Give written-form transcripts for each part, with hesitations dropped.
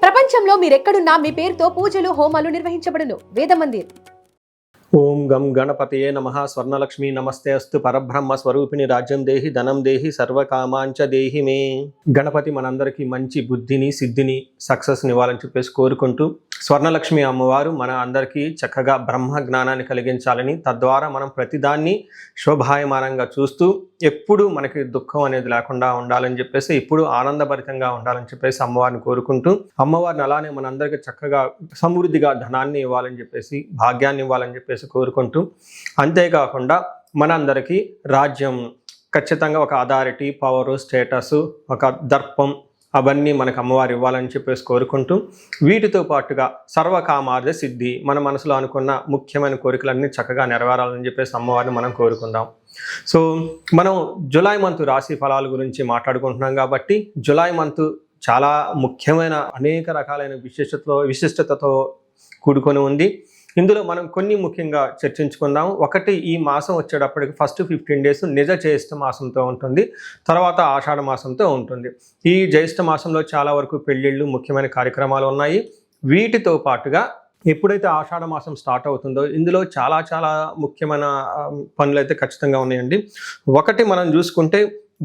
ప్రపంచంలో మీరెక్కడున్నా మీ పేరుతో పూజలు హోమాలు నిర్వహించబడును. వేద మందిర్. ఓం గం గణపతయే నమః. స్వర్ణలక్ష్మి నమస్తే అస్తు. పరబ్రహ్మ స్వరూపిణి రాజ్యం దేహి ధనం దేహి సర్వకామాంచ దేహి మే. గణపతి మనందరికీ మంచి బుద్ధిని సిద్ధిని సక్సెస్ని ఇవ్వాలని చెప్పేసి కోరుకుంటూ, స్వర్ణలక్ష్మి అమ్మవారు మన అందరికీ చక్కగా బ్రహ్మ జ్ఞానాన్ని కలిగించాలని, తద్వారా మనం ప్రతిదాన్ని శోభాయమానంగా చూస్తూ ఎప్పుడు మనకి దుఃఖం అనేది లేకుండా ఉండాలని చెప్పేసి, ఎప్పుడు ఆనందభరితంగా ఉండాలని చెప్పేసి అమ్మవారిని కోరుకుంటూ, అమ్మవారిని అలానే మనందరికీ చక్కగా సమృద్ధిగా ధనాన్ని ఇవ్వాలని చెప్పేసి, భాగ్యాన్ని ఇవ్వాలని చెప్పేసి కోరుకుంటూ, అంతేకాకుండా మనందరికీ రాజ్యం ఖచ్చితంగా ఒక అథారిటీ, పవరు, స్టేటస్, ఒక దర్పం అవన్నీ మనకు అమ్మవారు ఇవ్వాలని చెప్పేసి కోరుకుంటూ, వీటితో పాటుగా సర్వకామార్థ సిద్ధి, మన మనసులో అనుకున్న ముఖ్యమైన కోరికలన్నీ చక్కగా నెరవేరాలని చెప్పేసి అమ్మవారిని మనం కోరుకుందాం. సో మనం జూలై మంత్ రాశి ఫలాల గురించి మాట్లాడుకుంటున్నాం కాబట్టి, జూలై మంత్ చాలా ముఖ్యమైన అనేక రకాలైన విశిష్టతతో కూడుకొని ఉంది. ఇందులో మనం కొన్ని ముఖ్యంగా చర్చించుకుందాం. ఒకటి, ఈ మాసం వచ్చేటప్పటికి ఫస్ట్ 15 డేస్ నిజ జ్యేష్ఠ మాసంతో ఉంటుంది, తర్వాత ఆషాఢ మాసంతో ఉంటుంది. ఈ జ్యేష్ఠ మాసంలో చాలా వరకు పెళ్ళిళ్ళు, ముఖ్యమైన కార్యక్రమాలు ఉన్నాయి. వీటితో పాటుగా ఎప్పుడైతే ఆషాఢ మాసం స్టార్ట్ అవుతుందో ఇందులో చాలా చాలా ముఖ్యమైన పనులు అయితే ఖచ్చితంగా ఉన్నాయండి. ఒకటి మనం చూసుకుంటే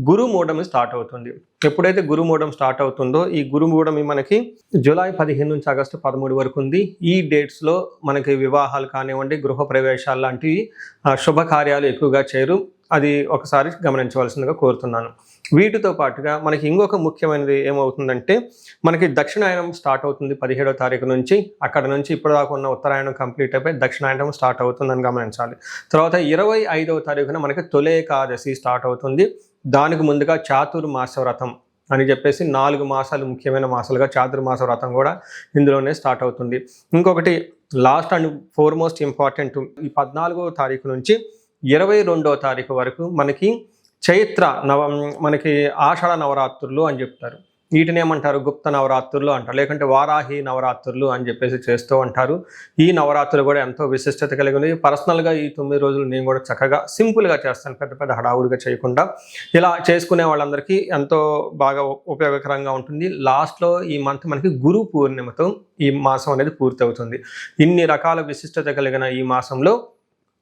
గురుమూఢమి స్టార్ట్ అవుతుంది. ఎప్పుడైతే గురుమూఢం స్టార్ట్ అవుతుందో, ఈ గురుమూఢమి మనకి జూలై 15 నుంచి ఆగస్టు 13 వరకు ఉంది. ఈ డేట్స్లో మనకి వివాహాలు కానివ్వండి, గృహ ప్రవేశాలు లాంటివి శుభకార్యాలు ఎక్కువగా చేయరు. అది ఒకసారి గమనించవలసిందిగా కోరుతున్నాను. వీటితో పాటుగా మనకి ఇంకొక ముఖ్యమైనది ఏమవుతుందంటే, మనకి దక్షిణాయనం స్టార్ట్ అవుతుంది 17వ తారీఖు నుంచి. అక్కడ నుంచి ఇప్పటిదాకా ఉన్న ఉత్తరాయణం కంప్లీట్ అయిపోయి దక్షిణాయనం స్టార్ట్ అవుతుందని గమనించాలి. తర్వాత 25వ తారీఖున మనకి తొలి ఏకాదశి స్టార్ట్ అవుతుంది. దానికి ముందుగా చాతుర్మాస వ్రతం అని చెప్పేసి 4 మాసాలు ముఖ్యమైన మాసాలుగా చాతుర్మాస వ్రతం కూడా ఇందులోనే స్టార్ట్ అవుతుంది. ఇంకొకటి లాస్ట్ అండ్ ఫోర్మోస్ట్ ఇంపార్టెంట్, ఈ 14వ తారీఖు నుంచి 22వ తారీఖు వరకు మనకి మనకి ఆషాఢ నవరాత్రులు అని చెప్తారు. వీటిని ఏమంటారు? గుప్త నవరాత్రులు అంటారు, లేకుంటే వారాహి నవరాత్రులు అని చెప్పేసి చేస్తూ ఉంటారు. ఈ నవరాత్రులు కూడా ఎంతో విశిష్టత కలిగి ఉంది. పర్సనల్గా ఈ 9 రోజులు నేను కూడా చక్కగా సింపుల్గా చేస్తాను, పెద్ద పెద్ద హడావుడిగా చేయకుండా. ఇలా చేసుకునే వాళ్ళందరికీ ఎంతో బాగా ఉపయోగకరంగా ఉంటుంది. లాస్ట్లో ఈ మంత్ మనకి గురు పూర్ణిమతో ఈ మాసం అనేది పూర్తి అవుతుంది. ఇన్ని రకాల విశిష్టత కలిగిన ఈ మాసంలో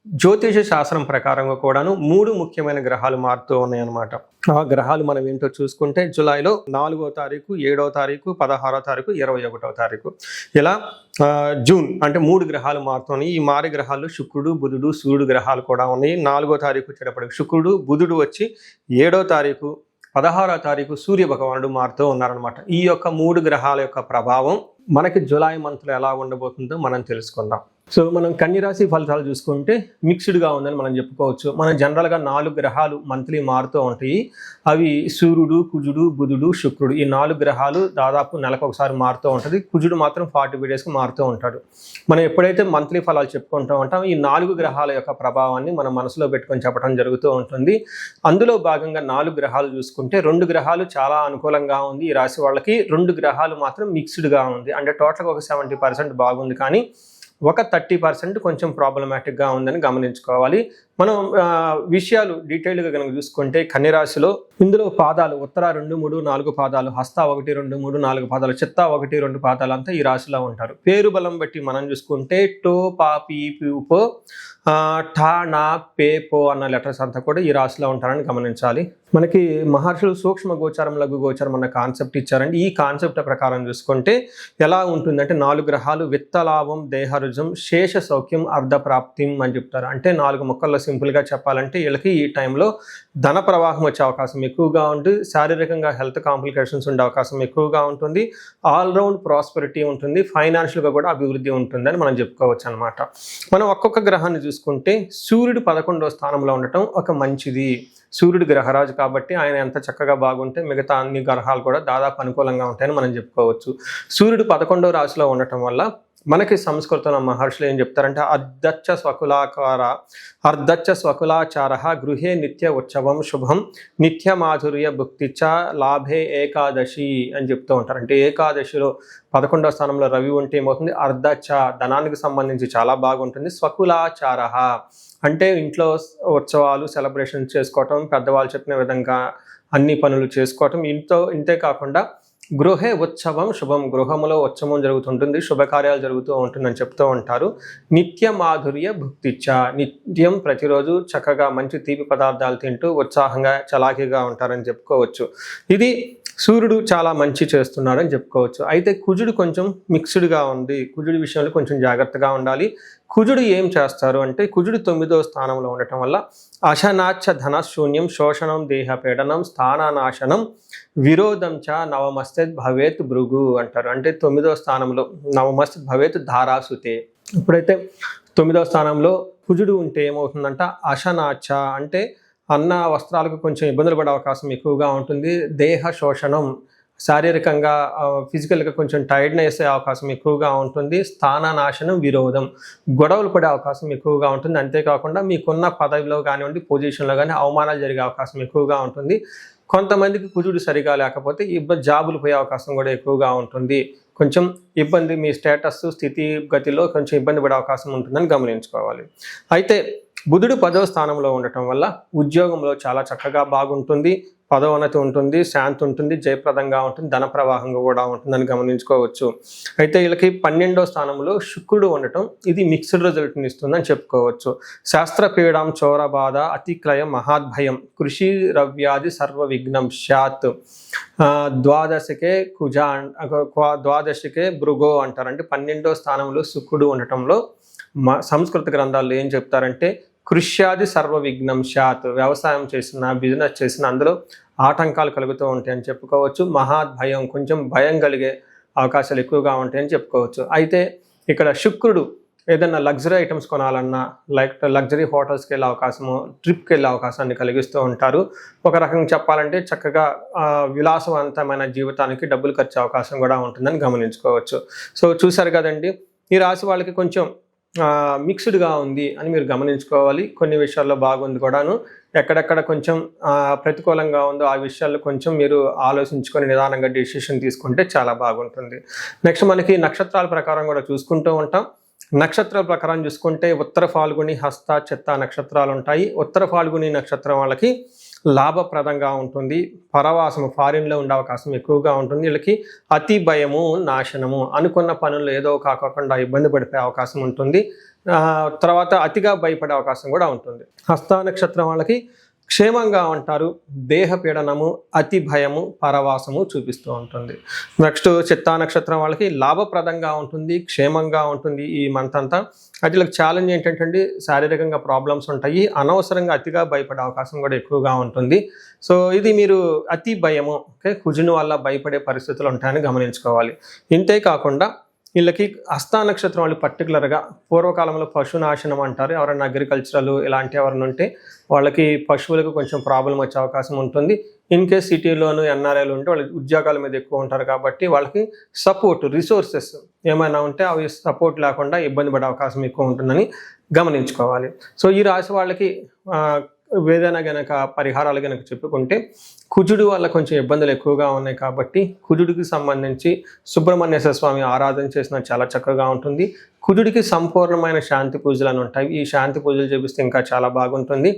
జ్యోతిష శాస్త్రం ప్రకారంగా కూడాను 3 ముఖ్యమైన గ్రహాలు మారుతూ ఉన్నాయన్నమాట. ఆ గ్రహాలు మనం ఏంటో చూసుకుంటే, జూలైలో 4వ తారీఖు, 7వ తారీఖు, 16వ తారీఖు, 21వ తారీఖు, ఇలా జూన్ అంటే 3 గ్రహాలు మారుతున్నాయి. ఈ మారి గ్రహాలు శుక్రుడు, బుధుడు, సూర్యుడు గ్రహాలు కూడా ఉన్నాయి. 4వ తారీఖు వచ్చేటప్పటికి శుక్రుడు, బుధుడు వచ్చి 7వ తారీఖు, 16వ తారీఖు సూర్య భగవానుడు మారుతూ ఉన్నారనమాట. ఈ యొక్క 3 గ్రహాల యొక్క ప్రభావం మనకి జూలై మంత్లో ఎలా ఉండబోతుందో మనం తెలుసుకుందాం. సో మనం కన్యరాశి ఫలితాలు చూసుకుంటే మిక్స్డ్గా ఉందని మనం చెప్పుకోవచ్చు. మనం జనరల్గా 4 గ్రహాలు మంత్లీ మారుతూ ఉంటాయి. అవి సూర్యుడు, కుజుడు, బుధుడు, శుక్రుడు. ఈ 4 గ్రహాలు దాదాపు నెలకు ఒకసారి మారుతూ ఉంటుంది. కుజుడు మాత్రం 40 డేస్కి మారుతూ ఉంటాడు. మనం ఎప్పుడైతే మంత్లీ ఫలాలు చెప్పుకుంటూ ఉంటాం, ఈ 4 గ్రహాల యొక్క ప్రభావాన్ని మనం మనసులో పెట్టుకొని చెప్పడం జరుగుతూ ఉంటుంది. అందులో భాగంగా 4 గ్రహాలు చూసుకుంటే 2 గ్రహాలు చాలా అనుకూలంగా ఉంది ఈ రాశి వాళ్ళకి, 2 గ్రహాలు మాత్రం మిక్స్డ్గా ఉంది. అంటే టోటల్గా ఒక 70% బాగుంది, కానీ ఒక 30% కొంచెం ప్రాబ్లమాటిక్గా ఉందని గమనించుకోవాలి. మనం విషయాలు డీటెయిల్గా కనుక చూసుకుంటే, కన్యరాశిలో ఇందులో పాదాలు ఉత్తర 2, 3, 4 పాదాలు, హస్త 1, 2, 3, 4 పాదాలు, చిత్త 1, 2 పాదాలు అంతా ఈ రాశిలో ఉంటారు. పేరు బలం బట్టి మనం చూసుకుంటే టో, పా, పీ, పో, ఠా, నా, పే, పో అన్న లెటర్స్ అంతా కూడా ఈ రాశిలో ఉంటారని గమనించాలి. మనకి మహర్షులు సూక్ష్మ గోచారం, లఘు గోచారం అన్న కాన్సెప్ట్ ఇచ్చారండి. ఈ కాన్సెప్ట్ ప్రకారం చూసుకుంటే ఎలా ఉంటుందంటే, 4 గ్రహాలు విత్తలాభం, దేహరుజం, శేష సౌఖ్యం, అర్ధప్రాప్తిం అని చెప్తారు. అంటే 4 ముక్కల్లో సింపుల్గా చెప్పాలంటే, వీళ్ళకి ఈ టైంలో ధన ప్రవాహం వచ్చే అవకాశం ఎక్కువగా ఉంది, శారీరకంగా హెల్త్ కాంప్లికేషన్స్ ఉండే అవకాశం ఎక్కువగా ఉంటుంది, ఆల్రౌండ్ ప్రాస్పెరిటీ ఉంటుంది, ఫైనాన్షియల్గా కూడా అభివృద్ధి ఉంటుందని మనం చెప్పుకోవచ్చు అనమాట. మనం ఒక్కొక్క గ్రహాన్ని చూసుకుంటే, సూర్యుడు 11వ స్థానంలో ఉండటం ఒక మంచిది. సూర్యుడు గ్రహరాజు కాబట్టి ఆయన ఎంత చక్కగా బాగుంటే మిగతా అన్ని గ్రహాలు కూడా దాదాపు అనుకూలంగా ఉంటాయని మనం చెప్పుకోవచ్చు. సూర్యుడు 11వ రాశిలో ఉండటం వల్ల మనకి సంస్కృతంలో మహర్షులు ఏం చెప్తారంటే, అర్ధచ్చ స్వకులాచార గృహే నిత్య ఉత్సవం శుభం నిత్య మాధుర్య భుక్తిచ్చ లాభే ఏకాదశి అని చెప్తూ ఉంటారు. అంటే ఏకాదశిలో 11వ స్థానంలో రవి ఉంటే ఏమవుతుంది, అర్ధచ్చ ధనానికి సంబంధించి చాలా బాగుంటుంది. స్వకులాచార అంటే ఇంట్లో ఉత్సవాలు సెలబ్రేషన్ చేసుకోవటం, పెద్దవాళ్ళు చెప్పిన విధంగా అన్ని పనులు చేసుకోవటం, ఇంతే కాకుండా గృహే ఉత్సవం శుభం, గృహములో ఉత్సవం జరుగుతుంటుంది, శుభకార్యాలు జరుగుతూ ఉంటుందని చెప్తూ ఉంటారు. నిత్య మాధుర్య భుక్తిచ్చ, నిత్యం ప్రతిరోజు చక్కగా మంచి తీపి పదార్థాలు తింటూ ఉత్సాహంగా చలాకీగా ఉంటారని చెప్పుకోవచ్చు. ఇది సూర్యుడు చాలా మంచి చేస్తున్నాడని చెప్పుకోవచ్చు. అయితే కుజుడు కొంచెం మిక్స్డ్గా ఉంది. కుజుడి విషయంలో కొంచెం జాగ్రత్తగా ఉండాలి. కుజుడు ఏం చేస్తారు అంటే, కుజుడు 9వ స్థానంలో ఉండటం వల్ల అశనాచ్చ ధనశూన్యం, శోషణం, దేహపీడనం, స్థాననాశనం, విరోధం చ నవమస్తద్ భవేత్ భృగు అంటారు. అంటే 9వ స్థానంలో నవమస్తద్ భవేత్ ధారాసుతే. ఇప్పుడైతే 9వ స్థానంలో కుజుడు ఉంటే ఏమవుతుందంట, అశనాచ్చ అంటే అన్న వస్త్రాలకు కొంచెం ఇబ్బందులు పడే అవకాశం ఎక్కువగా ఉంటుంది. దేహ శోషణం, శారీరకంగా ఫిజికల్గా కొంచెం టైర్డ్నెస్ అయ్యే అవకాశం ఎక్కువగా ఉంటుంది. స్థాననాశనం, విరోధం, గొడవలు పడే అవకాశం ఎక్కువగా ఉంటుంది. అంతేకాకుండా మీకున్న పదవిలో కానివ్వండి, పొజిషన్లో కానీ అవమానాలు జరిగే అవకాశం ఎక్కువగా ఉంటుంది. కొంతమందికి కుజుడు సరిగా లేకపోతే జాబులు పోయే అవకాశం కూడా ఎక్కువగా ఉంటుంది. కొంచెం ఇబ్బంది, మీ స్టేటస్ స్థితి గతిలో కొంచెం ఇబ్బంది పడే అవకాశం ఉంటుందని గమనించుకోవాలి. అయితే బుధుడు 10వ స్థానంలో ఉండటం వల్ల ఉద్యోగంలో చాలా చక్కగా బాగుంటుంది, పదోన్నతి ఉంటుంది, శాంతి ఉంటుంది, జయప్రదంగా ఉంటుంది, ధన ప్రవాహంగా కూడా ఉంటుందని గమనించుకోవచ్చు. అయితే వీళ్ళకి 12వ స్థానంలో శుక్రుడు ఉండటం ఇది మిక్స్డ్ రిజల్ట్ని ఇస్తుందని చెప్పుకోవచ్చు. శాస్త్రపీడం, చోరబాధ, అతిక్రయం, మహాద్భయం, కృషి రవ్యాధి సర్వ విఘ్నం స్యాత్. ద్వాదశకే ద్వాదశకే భృగో అంటారు. అంటే 12వ స్థానంలో శుక్రుడు ఉండటంలో సంస్కృత గ్రంథాల్లో ఏం చెప్తారంటే, కృష్యాది సర్వ విఘ్నం స్యాత్. వ్యవసాయం చేసిన, బిజినెస్ చేసిన అందులో ఆటంకాలు కలుగుతూ ఉంటాయని చెప్పుకోవచ్చు. మహాద్భయం, కొంచెం భయం కలిగే అవకాశాలు ఎక్కువగా ఉంటాయని చెప్పుకోవచ్చు. అయితే ఇక్కడ శుక్రుడు ఏదైనా లగ్జరీ ఐటమ్స్ కొనాలన్నా, లగ్జరీ హోటల్స్కి వెళ్ళే అవకాశము, ట్రిప్కి వెళ్ళే అవకాశాన్ని కలిగిస్తూ ఉంటారు. ఒక రకంగా చెప్పాలంటే చక్కగా విలాసవంతమైన జీవితానికి డబ్బులు ఖర్చు అవకాశం కూడా ఉంటుందని గమనించుకోవచ్చు. సో చూసారు కదండి, ఈ రాశి వాళ్ళకి కొంచెం మిక్స్డ్గా ఉంది అని మీరు గమనించుకోవాలి. కొన్ని విషయాల్లో బాగుంది కూడాను, ఎక్కడెక్కడ కొంచెం ప్రతికూలంగా ఉందో ఆ విషయాల్లో కొంచెం మీరు ఆలోచించుకొని నిదానంగా డెసిషన్ తీసుకుంటే చాలా బాగుంటుంది. నెక్స్ట్ మనకి నక్షత్రాల ప్రకారం కూడా చూసుకుంటూ ఉంటాం. నక్షత్రాల ప్రకారం చూసుకుంటే ఉత్తర ఫాల్గుని, హస్త, చిత్త నక్షత్రాలు ఉంటాయి. ఉత్తర ఫాల్గుని నక్షత్రం వాళ్ళకి లాభప్రదంగా ఉంటుంది. పరవాసము, ఫారిన్లో ఉండే అవకాశం ఎక్కువగా ఉంటుంది. వీళ్ళకి అతి భయము, నాశనము, అనుకున్న పనులు ఏదో కాకుండా ఇబ్బంది పడిపోయే అవకాశం ఉంటుంది. తర్వాత అతిగా భయపడే అవకాశం కూడా ఉంటుంది. హస్త నక్షత్రం వాళ్ళకి క్షేమంగా ఉంటారు. దేహ పీడనము, అతి భయము, పరవాసము చూపిస్తూ ఉంటుంది. నెక్స్ట్ చిత్తా నక్షత్రం వాళ్ళకి లాభప్రదంగా ఉంటుంది, క్షేమంగా ఉంటుంది ఈ మంత్ అంతా. అయితే వీళ్ళకి ఛాలెంజ్ ఏంటంటే శారీరకంగా ప్రాబ్లమ్స్ ఉంటాయి, అనవసరంగా అతిగా భయపడే అవకాశం కూడా ఎక్కువగా ఉంటుంది. సో ఇది మీరు అతి భయము, కుజుని వల్ల భయపడే పరిస్థితులు ఉంటాయని గమనించుకోవాలి. ఇంతే కాకుండా వీళ్ళకి హస్త నక్షత్రం వాళ్ళు పర్టికులర్గా పూర్వకాలంలో పశునాశనం అంటారు. ఎవరైనా అగ్రికల్చరల్ ఇలాంటి ఎవరైనా ఉంటే వాళ్ళకి పశువులకు కొంచెం ప్రాబ్లం వచ్చే అవకాశం ఉంటుంది. ఇన్ కేస్ సిటీలోను ఎన్ఆర్ఐలు ఉంటే వాళ్ళకి ఉద్యోగాల మీద ఎక్కువ ఉంటారు కాబట్టి వాళ్ళకి సపోర్ట్, రిసోర్సెస్ ఏమైనా ఉంటే అవి సపోర్ట్ లేకుండా ఇబ్బంది పడే అవకాశం ఎక్కువ ఉంటుందని గమనించుకోవాలి. సో ఈ రాశి వాళ్ళకి ఏదైనా గనక పరిహారాలు గనక చెప్పుకుంటే, కుజుడు వల్ల కొంచెం ఇబ్బందులు ఎక్కువగా ఉన్నాయి కాబట్టి కుజుడికి సంబంధించి సుబ్రహ్మణ్యేశ్వర స్వామి ఆరాధన చేసినా చాలా చక్కగా ఉంటుంది. కుజుడికి సంపూర్ణమైన శాంతి పూజలు అని ఉంటాయి. ఈ శాంతి పూజలు చేపిస్తే ఇంకా చాలా బాగుంటుంది.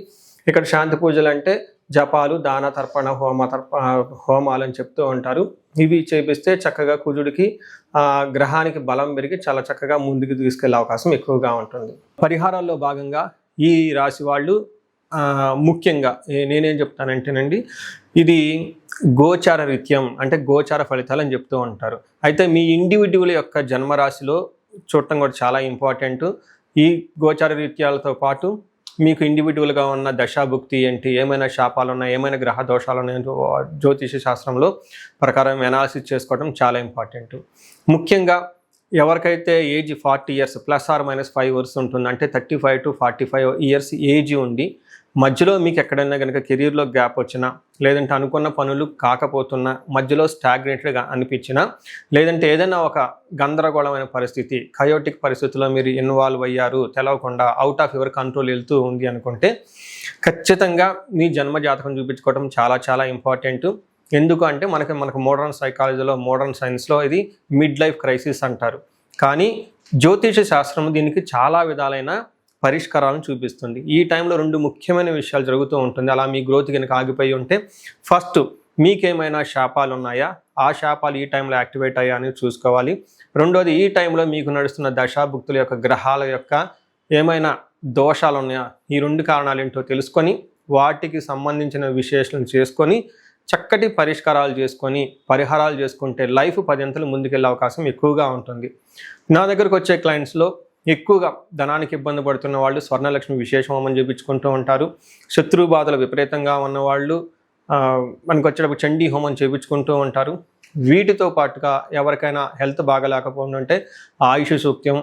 ఇక్కడ శాంతి పూజలు అంటే జపాలు, దాన తర్పణ, హోమాలు అని చెప్తూ ఉంటారు. ఇవి చేపిస్తే చక్కగా కుజుడికి గ్రహానికి బలం పెరిగి చాలా చక్కగా ముందుకు తీసుకెళ్లే అవకాశం ఎక్కువగా ఉంటుంది. పరిహారాల్లో భాగంగా ఈ రాశి వాళ్ళు ముఖ్యంగా నేనేం చెప్తానంటేనండి, ఇది గోచార రీత్యం అంటే గోచార ఫలితాలు అని చెప్తూ ఉంటారు. అయితే మీ ఇండివిడ్యువల్ యొక్క జన్మరాశిలో చూడటం కూడా చాలా ఇంపార్టెంట్. ఈ గోచార రీత్యాలతో పాటు మీకు ఇండివిడ్యువల్గా ఉన్న దశాభుక్తి ఏంటి, ఏమైనా శాపాలు ఉన్నాయి, ఏమైనా గ్రహ దోషాలు ఉన్నాయో జ్యోతిష శాస్త్రంలో ప్రకారం అనాలిసిస్ చేసుకోవడం చాలా ఇంపార్టెంట్. ముఖ్యంగా ఎవరికైతే ఏజ్ 40 years ±5 years ఉంటుంది, అంటే 35 to 45 years ఏజ్ ఉండి మధ్యలో మీకు ఎక్కడైనా కనుక కెరీర్లో గ్యాప్ వచ్చినా, లేదంటే అనుకున్న పనులు కాకపోతున్నా, మధ్యలో స్టాగ్నేట్గా అనిపించినా, లేదంటే ఏదైనా ఒక గందరగోళమైన పరిస్థితి, కయోటిక్ పరిస్థితిలో మీరు ఇన్వాల్వ్ అయ్యారు, తెలవకుండా అవుట్ ఆఫ్ యువర్ కంట్రోల్ వెళ్తూ ఉంది అనుకుంటే ఖచ్చితంగా మీ జన్మ జాతకం చూపించుకోవడం చాలా చాలా ఇంపార్టెంట్. ఎందుకు అంటే మనకు మోడర్న్ సైకాలజీలో, మోడర్న్ సైన్స్లో ఇది మిడ్ లైఫ్ క్రైసిస్ అంటారు. కానీ జ్యోతిష శాస్త్రం దీనికి చాలా విధాలైన పరిష్కారాలను చూపిస్తుంది. ఈ టైంలో 2 ముఖ్యమైన విషయాలు జరుగుతూ ఉంటుంది. అలా మీ గ్రోత్ కనుక ఆగిపోయి ఉంటే, ఫస్ట్ మీకేమైనా శాపాలు ఉన్నాయా, ఆ శాపాలు ఈ టైంలో యాక్టివేట్ అయ్యా అని చూసుకోవాలి. రెండోది, ఈ టైంలో మీకు నడుస్తున్న దశాభుక్తుల యొక్క గ్రహాల యొక్క ఏమైనా దోషాలు ఉన్నాయా, ఈ 2 కారణాలు ఏంటో తెలుసుకొని వాటికి సంబంధించిన విశ్లేషణ చేసుకొని చక్కటి పరిష్కారాలు చేసుకొని పరిహారాలు చేసుకుంటే లైఫ్ 10 అంతలు ముందుకెళ్ళే అవకాశం ఎక్కువగా ఉంటుంది. నా దగ్గరకు వచ్చే క్లయింట్స్లో ఎక్కువగా ధనానికి ఇబ్బంది పడుతున్న వాళ్ళు స్వర్ణలక్ష్మి విశేష హోమం చేయించుకుంటూ ఉంటారు. శత్రు బాధలు విపరీతంగా ఉన్నవాళ్ళు మనకు వచ్చేటప్పుడు చండీ హోమం చేయించుకుంటూ ఉంటారు. వీటితో పాటుగా ఎవరికైనా హెల్త్ బాగలేకపోతుంటే ఆయుష్ సూక్త్యం,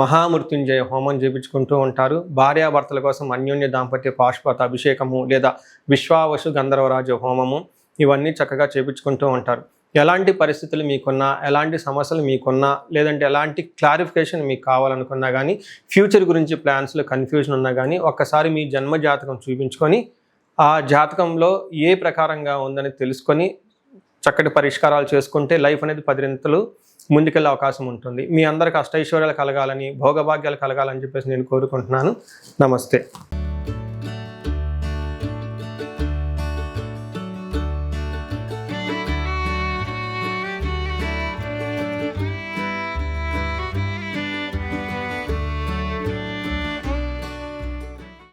మహామృత్యుంజయ హోమం చేయించుకుంటూ ఉంటారు. భార్యాభర్తల కోసం అన్యోన్య దాంపత్య పాశుపత అభిషేకము లేదా విశ్వావసు గంధర్వరాజ హోమము ఇవన్నీ చక్కగా చేయించుకుంటూ ఉంటారు. ఎలాంటి పరిస్థితులు మీకున్నా, ఎలాంటి సమస్యలు మీకున్నా, లేదంటే ఎలాంటి క్లారిఫికేషన్ మీకు కావాలనుకున్నా కానీ, ఫ్యూచర్ గురించి ప్లాన్స్లో కన్ఫ్యూజన్ ఉన్నా కానీ ఒక్కసారి మీ జన్మ జాతకం చూపించుకొని ఆ జాతకంలో ఏ ప్రకారంగా ఉందని తెలుసుకొని చక్కటి పరిష్కారాలు చేసుకుంటే లైఫ్ అనేది 10 అంతలు ముందుకెళ్ళే అవకాశం ఉంటుంది. మీ అందరికి అష్టైశ్వర్యాలు కలగాలని, భోగభాగ్యాలు కలగాలని చెప్పేసి నేను కోరుకుంటున్నాను. నమస్తే.